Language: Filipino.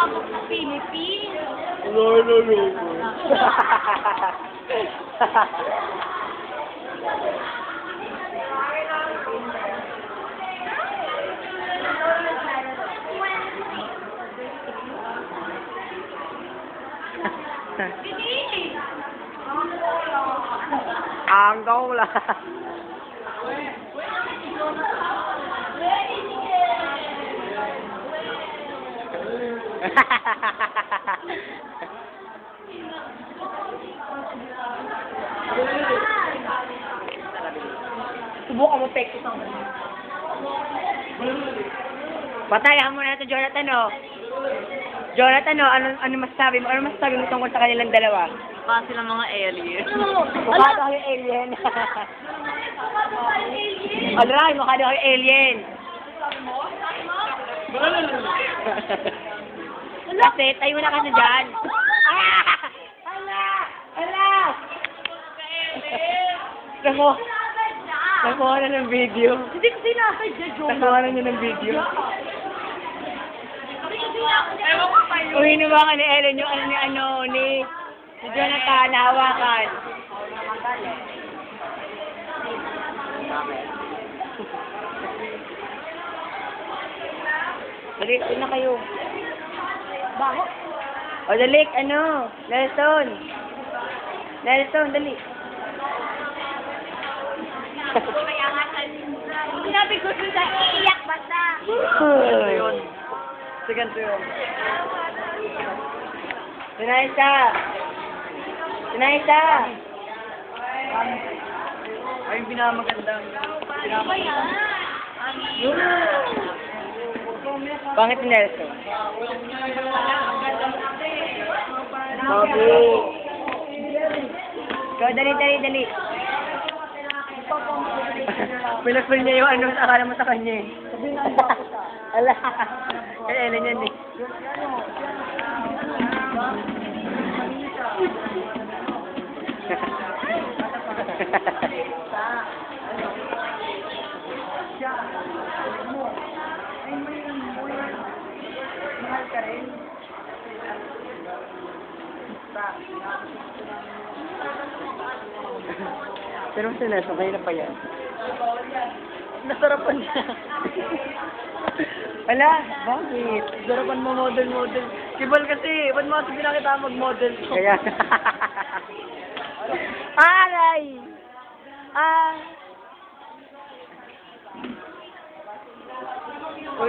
Sabog sa Philippines. No, no, no. Ang gaw lah. Subukan mo pekto sa mga. Patayan mo na ito, Jonathan, oh. Jonathan, oh, ano masasabi mo? Ano masasabi mo tungkol sa kanilang dalawa? Baka sila mga alien. Mukha daw kayo alien. Alright, mukha daw kayo alien. Kasi, tayo na kasi dyan. Hala! Hala! Nakuha na ng video. Hindi ko sinasadya, Jonah. Nakuha na niya ng video. Hindi ko sinasadya. Ewan ko pa yun. Uy, naman ni Ellen yung ni Jonathan, nahawakan. Dali, doon na kayo. Baho. O, dali, Nelson. Nelson, dali. Sinabi ko siya, iiyak basta. Yun. Siganto yun. Tunaisa! Tunaisa! Ay, yung pinakamagandang. Ano ba yan? Pangit ni Nelson. Ikaw, dali. Pinag-fill niya yung akala mo sa kanya eh. Ala. Kaya Ellen yan eh. Pero si Nelson, kayo na pa yan. Nasarapan niya. Wala, bakit? Nasarapan mo model. Kibal kasi, ba't mo kasi pinakita mag-model ko? Kaya. Aray! Ah!